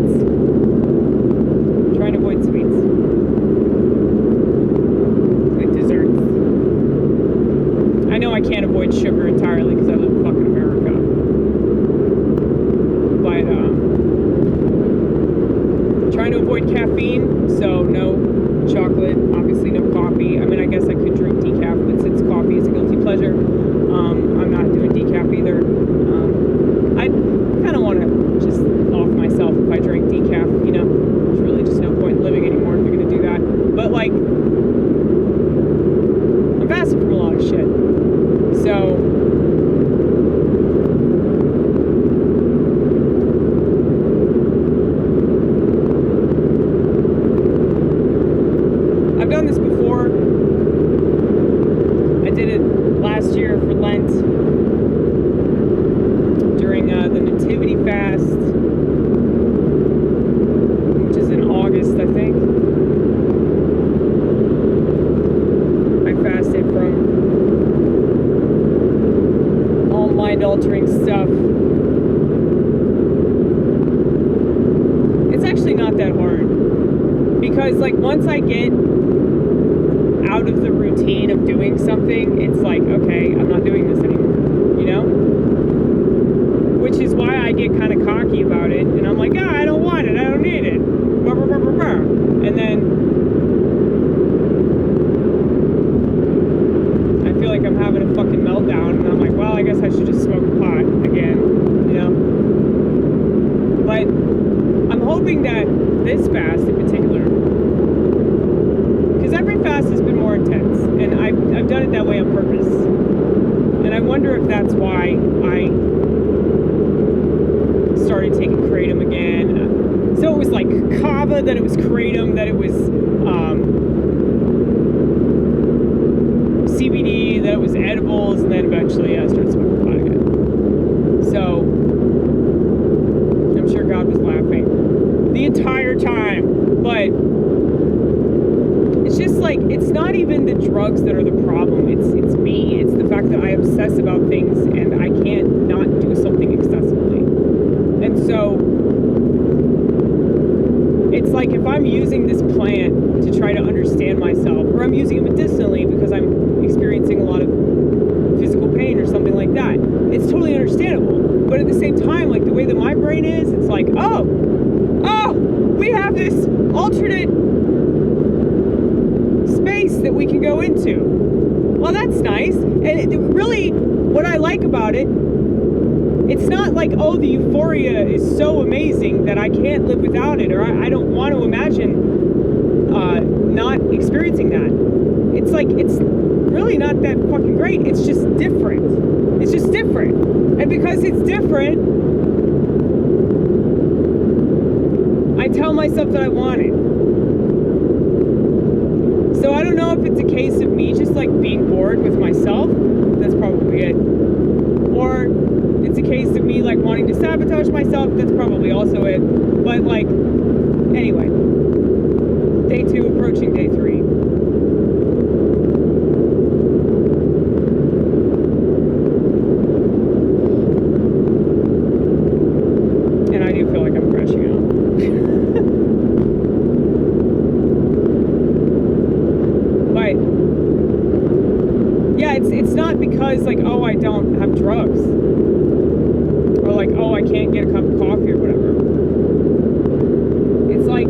sweets. Trying to avoid sweets. Like desserts. I know I can't avoid sugar entirely because I live in fucking America. But, trying to avoid caffeine, so no chocolate, obviously no coffee. I mean, I guess I could drink decaf, but since coffee is a guilty pleasure, I'm not doing decaf either. I kind of want to just off myself if I drink decaf, you know? There's really just no point in living anymore if you're going to do that. But, like, I'm fasting from a lot of shit. So, I've done this before. I did it last year for Lent during the Nativity Fast, which is in August, I think. I fasted from all mind-altering stuff. It's actually not that hard. Because, like, once I get out of the routine of doing something, it's like, okay, I'm not doing this anymore, you know? Which is why I get kind of cocky about it, and I'm like, I don't want it, I don't need it. And then I feel like I'm having a fucking meltdown, and I'm like, well, I guess I should just smoke pot again, you know? But I'm hoping that this fast in particular, because every fast has been more intense, and I've done it that way on purpose. And I wonder if that's why I started taking kratom again. So it was like kava, then it was kratom, then it was CBD, then it was edibles, and then eventually I started smoking pot again. So I'm sure God was laughing the entire time, but it's just like, it's not even the drugs that are the problem, it's me. It's the fact that I obsess about things and I can't not do something excessively. And so it's like, if I'm using this plant to try to understand myself, or I'm using it medicinally because I'm experiencing a lot of physical pain or something like that, it's totally understandable. But at the same time, like, the way that my brain is, it's like, oh, we have this alternate space that we can go into. Well, that's nice. And it really, what I like about it, it's not like, oh, the euphoria is so amazing that I can't live without it, or I don't want to imagine not experiencing that. It's like, it's really not that fucking great. It's just different. It's just different. And because it's different, I tell myself that I want it. So I don't know if it's a case of me just like being bored with myself. That's probably it. Or it's a case of me like wanting to sabotage myself. That's probably also it. But like, anyway, day 2 approaching day 3. And I do feel like I'm crashing out. But yeah, it's not because like, oh, I don't have drugs, or like, oh, I can't get a cup of coffee or whatever. It's like,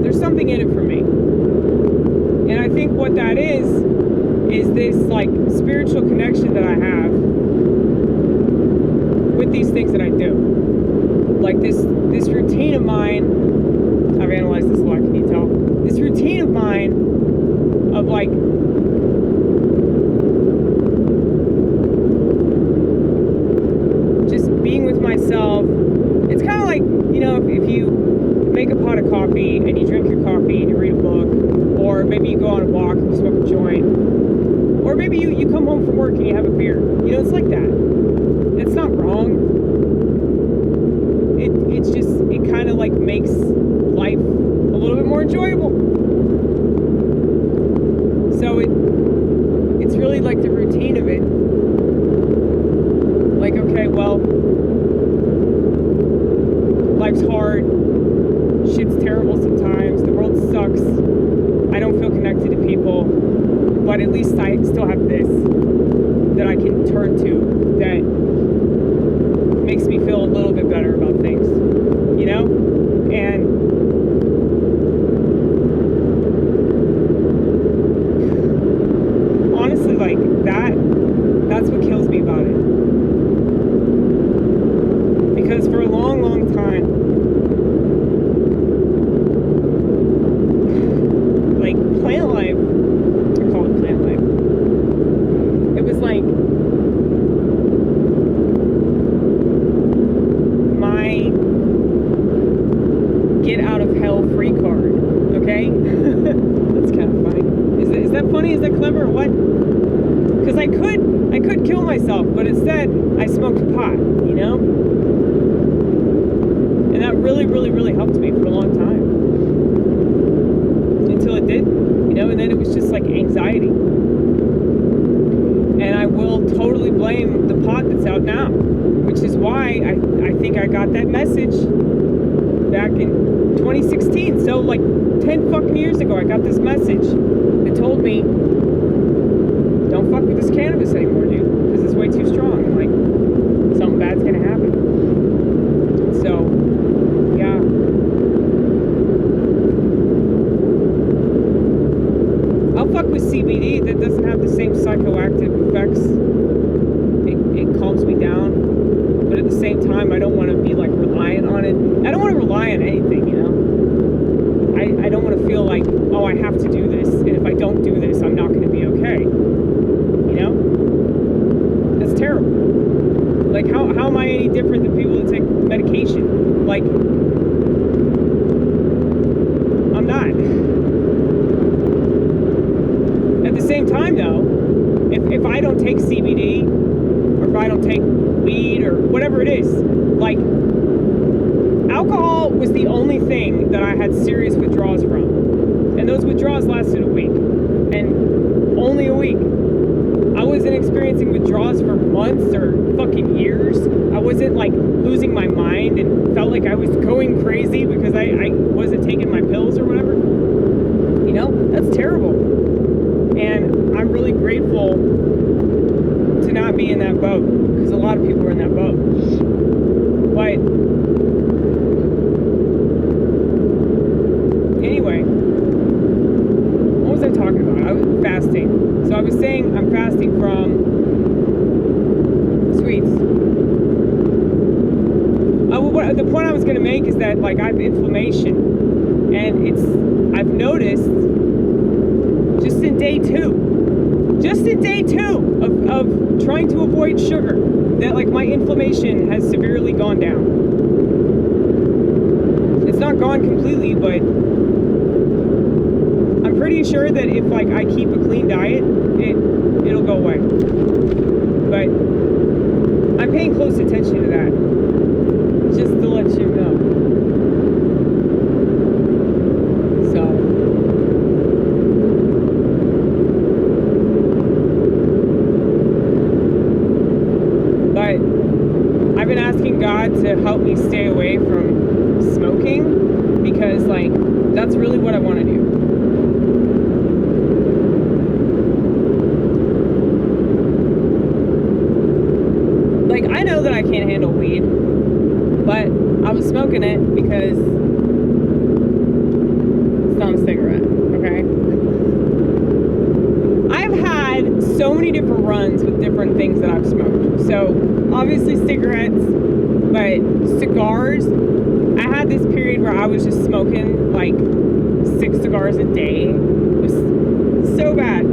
there's something in it for me. And I think what that is this like spiritual connection that I have with these things that I do. Like this routine of mine, I've analyzed this a lot, can you tell? This routine of mine of like, just being with myself. It's kind of like, you know, if you make a pot of coffee and you drink your coffee and you read a book, or maybe you go on a walk and you smoke a joint, or maybe you come home from work and you have a beer. You know, it's like that. It's not wrong. It's just, it kind of like makes life a little bit more enjoyable. but at least I still have this that I can turn to that makes me feel a little bit better about things, you know? And honestly, like, that's what kills me about it. Because for a long, long time, like, plant life, I call it plant life, it was like my get out of hell free card, okay? That's kind of funny. Is that funny? Is that clever or what? Because I could kill myself, but instead I smoked pot, you know? And that really, really, really helped me for a long time. Until it did, you know, and then it was just like anxiety. And I will totally blame the pot that's out now, which is why I think I got that message back in 2016. So like 10 fucking years ago, I got this message that told me, don't fuck with this cannabis anymore, dude, because it's way too strong. And like, something bad's gonna happen. So, yeah. I'll fuck with CBD. That doesn't have the same psychoactive effects. It calms me down. But at the same time, I don't want to be like reliant on it. I don't want to rely on anything, you know? I don't want to feel like, oh, I have to do this, and if I don't do this, I'm not going to be okay. You know? That's terrible. Like, how am I any different than people that take medication? Like, I'm not. At the same time, though, if I don't take CBD, or if I don't take weed, or whatever it is, like, alcohol was the only thing that I had serious withdrawals from. And those withdrawals lasted a week. And only a week. I wasn't experiencing withdrawals for months or fucking years. I wasn't like losing my mind and felt like I was going crazy because I wasn't taking my pills or whatever. You know, that's terrible. And I'm really grateful to not be in that boat, because a lot of people are in that boat. But anyway, what was I talking about? I was fasting. So I was saying I'm fasting from sweets. The point I was going to make is that, like, I have inflammation, and I've noticed just in day two of trying to avoid sugar, that like my inflammation has severely gone down. It's not gone completely, but I'm pretty sure that if like I keep a clean diet, it'll go away. But I'm paying close attention to that, just to let you know. So, but I've been asking God to help me stay away from smoking, because like that's really what I want to do. Like, I know that I can't handle weed, but I was smoking it because it's not a cigarette, okay? I've had so many different runs with different things that I've smoked. So, obviously cigarettes, but cigars, I had this period where I was just smoking like 6 cigars a day. It was so bad.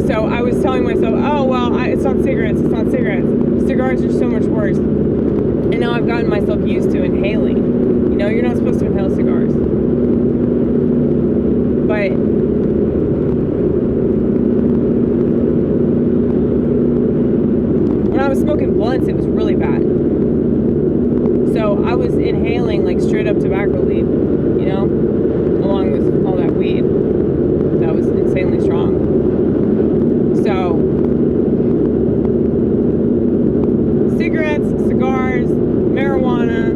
So I was telling myself, oh, well, it's not cigarettes, it's not cigarettes. Cigars are so much worse. And now I've gotten myself used to inhaling. You know, you're not supposed to inhale cigars. But when I was smoking blunts, it was really bad. So I was inhaling like straight up tobacco leaf, you know, along with all that weed. That was insanely strong. So, cigarettes, cigars, marijuana,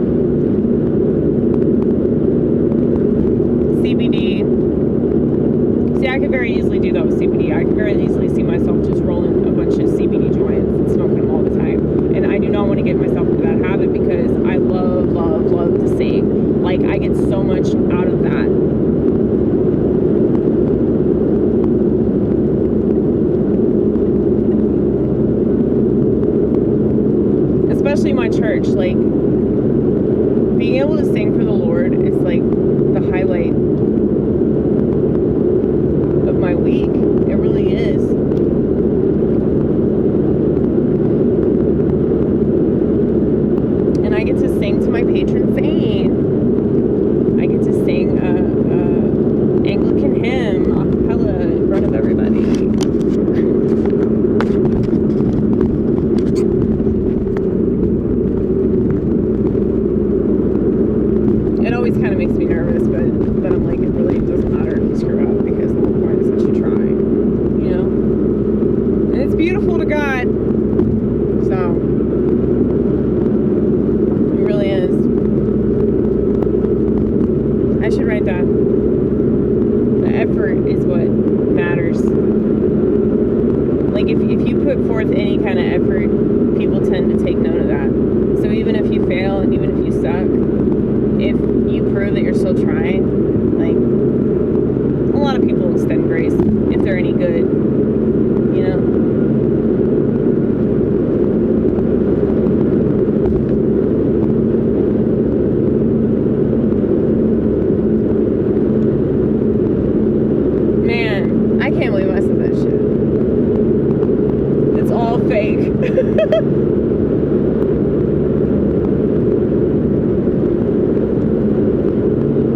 CBD, church, like, being able to sing for the Lord is like the highlight of my week. It really is. And I get to sing to my patron saint. I get to sing Anglican hymn a cappella in front of everybody. It always kind of makes me nervous, but I'm like, it really doesn't matter if you screw up, because the whole point is that you try, you know? And it's beautiful to God. So, it really is. I should write that. The effort is what matters. Like, if you put forth any kind of effort, people tend to take note of that. So even if you fail and even if you suck, if you prove that you're still trying, like, a lot of people extend grace if they're any good, you know? Man, I can't believe I said that shit. It's all fake.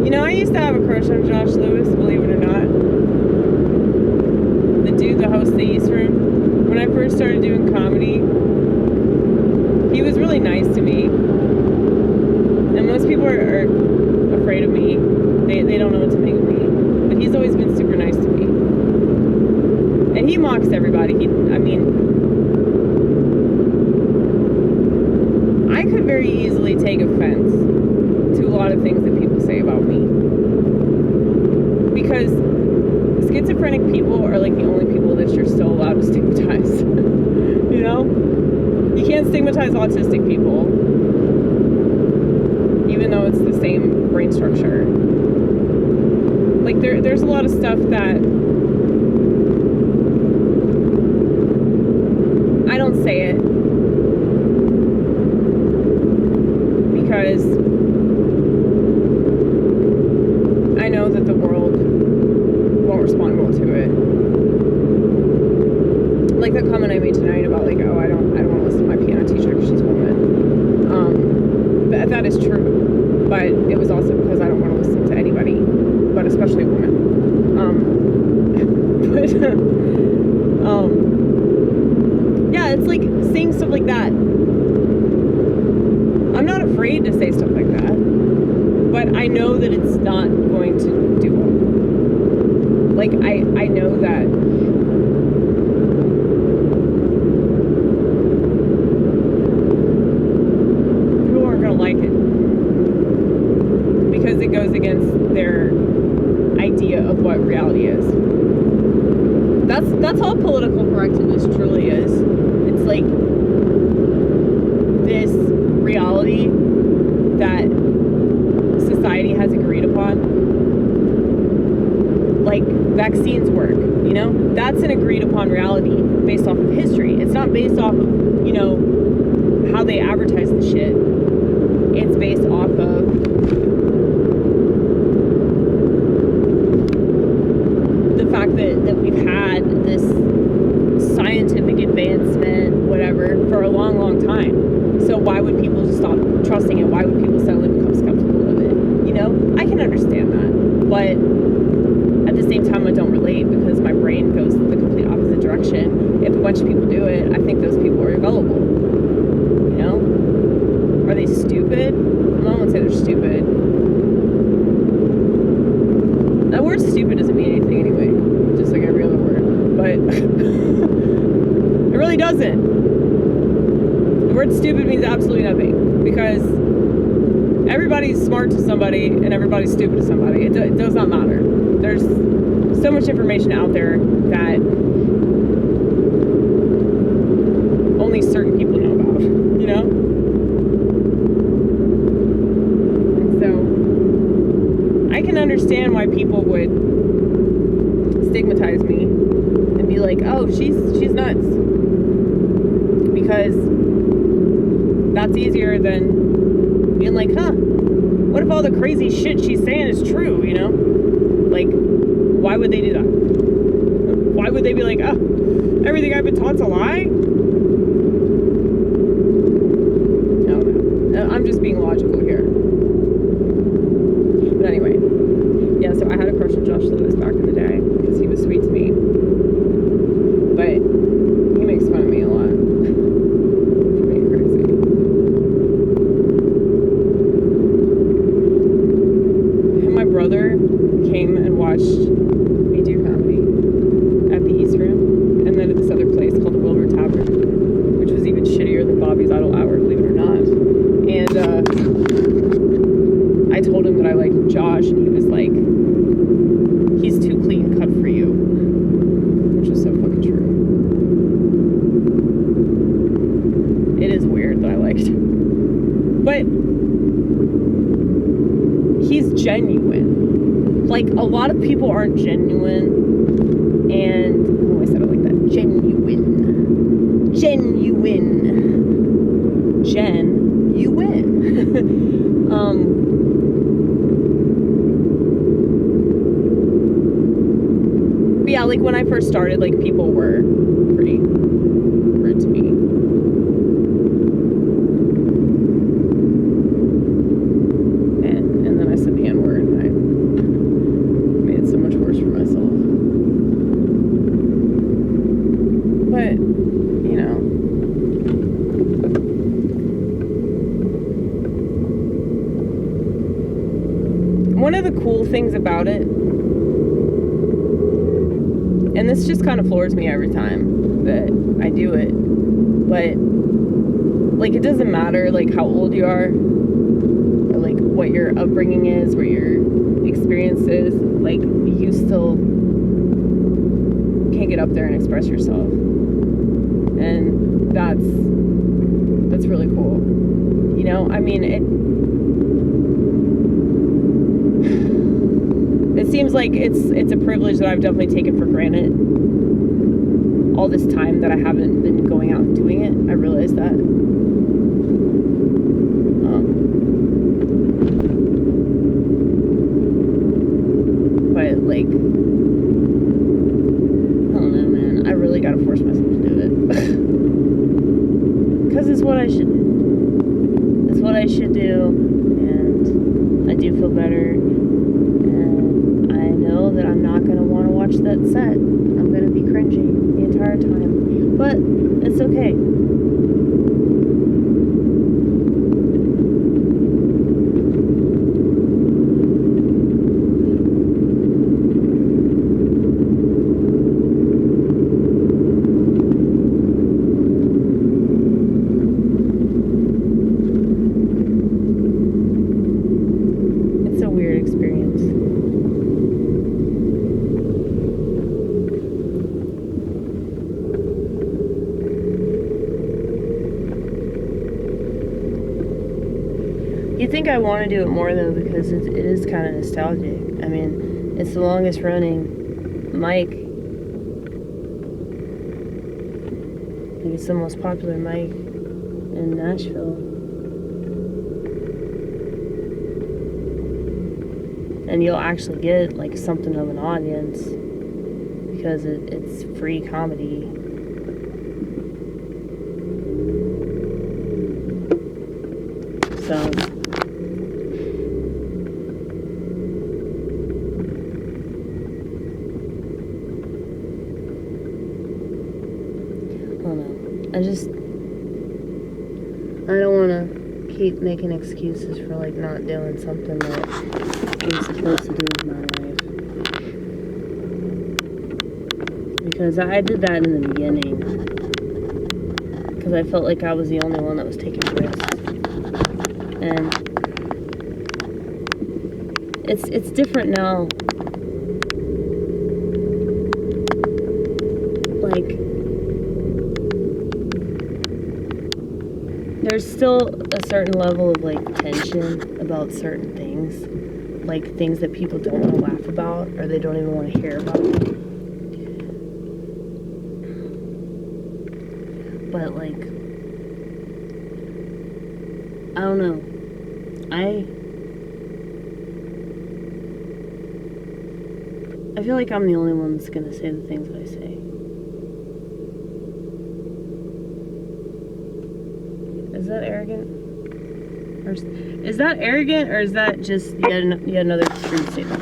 You know, I used to have a crush on Josh Lewis, believe it or not. The dude that hosts the East Room. When I first started doing comedy, he was really nice to me. And most people are afraid of me. They don't know what to make of me. But he's always been super nice to me. And he mocks everybody. I could very easily take offense to a lot of things that people say about me, because schizophrenic people are like the only people that you're still allowed to stigmatize. You know, you can't stigmatize autistic people, even though it's the same brain structure. Like, there's a lot of stuff that I don't say it because I know that the world won't respond well to it. Like the comment I made tonight about, like, oh, I don't want to listen to my piano teacher because she's a woman. That is true, but it was also because I don't want to listen to anybody, but especially women. Yeah, it's like saying stuff like that. I'm not afraid to say stuff like that, but I know that it's not going to do well. Like, I know that people aren't going to like it because it goes against their idea of what reality is. That's all political correctness truly is. It's like this reality that society has agreed upon. Like, vaccines work, you know? That's an agreed upon reality based off of history. It's not based off of, you know, how they advertise the shit. It's based off of the fact that we've had this scientific advancement, whatever, for a long, long time. So why would people just stop trusting it? Why would people suddenly become skeptical of it? You know, I can understand that, but at the same time, I don't relate because my brain goes the complete opposite direction. If a bunch of people do it, I think those people are gullible. You know, are they stupid? I won't say they're stupid. That word "stupid" doesn't mean anything anyway, just like every other word. But it really doesn't. The word "stupid" means absolutely nothing, because everybody's smart to somebody and everybody's stupid to somebody. It does not matter. There's so much information out there that only certain people know about, you know? And so I can understand why people would stigmatize me and be like, oh, she's nuts. Because that's easier than being like, huh, what if all the crazy shit she's saying is true, you know? Like, why would they do that? Why would they be like, oh, everything I've been taught's a lie? No, I'm just being logical here. But anyway, yeah, so I had a crush on Josh Lewis back in the day because he was sweet to me. But he makes fun of me a lot. For being crazy. And my brother came and watched me do comedy at the East Room, and then at this other place called the Wilbur Tavern, which was even shittier than Bobby's Idle Hour, believe it or not. And I told him that I liked Josh, and he was like, he's too clean cut for you, which is so fucking true. It is weird that I liked him, but he's genuine. Like, a lot of people aren't genuine, and oh, I said it like that. Genuine. But yeah, like when I first started, like people were pretty rude to me. And then I said the N-word, and I made it so much worse for myself. But, you know. One of the cool things about it, and this just kind of floors me every time that I do it, but, like, it doesn't matter, like, how old you are, or, like, what your upbringing is, what your experience is, like, you still can get up there and express yourself, and that's really cool, you know. I mean, it seems like it's a privilege that I've definitely taken for granted all this time that I haven't been going out and doing it. I realize that. But, like, I don't know, man. I really gotta force myself to do it. Because it's what I should do. It's what I should do, and I do feel better. That I'm not going to want to watch that set. I'm going to be cringing the entire time. But it's okay. It's a weird experience. You think I want to do it more though, because it is kind of nostalgic. I mean, it's the longest running mic. Like, it's the most popular mic in Nashville. And you'll actually get like something of an audience because it's free comedy. So I don't want to keep making excuses for, like, not doing something that I'm supposed to do with my life. Because I did that in the beginning. Because I felt like I was the only one that was taking risks. And it's different now. Like, there's still a certain level of, like, tension about certain things. Like, things that people don't want to laugh about, or they don't even want to hear about. But, like, I don't know. I feel like I'm the only one that's gonna say the things I say. Is that arrogant? Or is that arrogant, or is that just yet another true statement?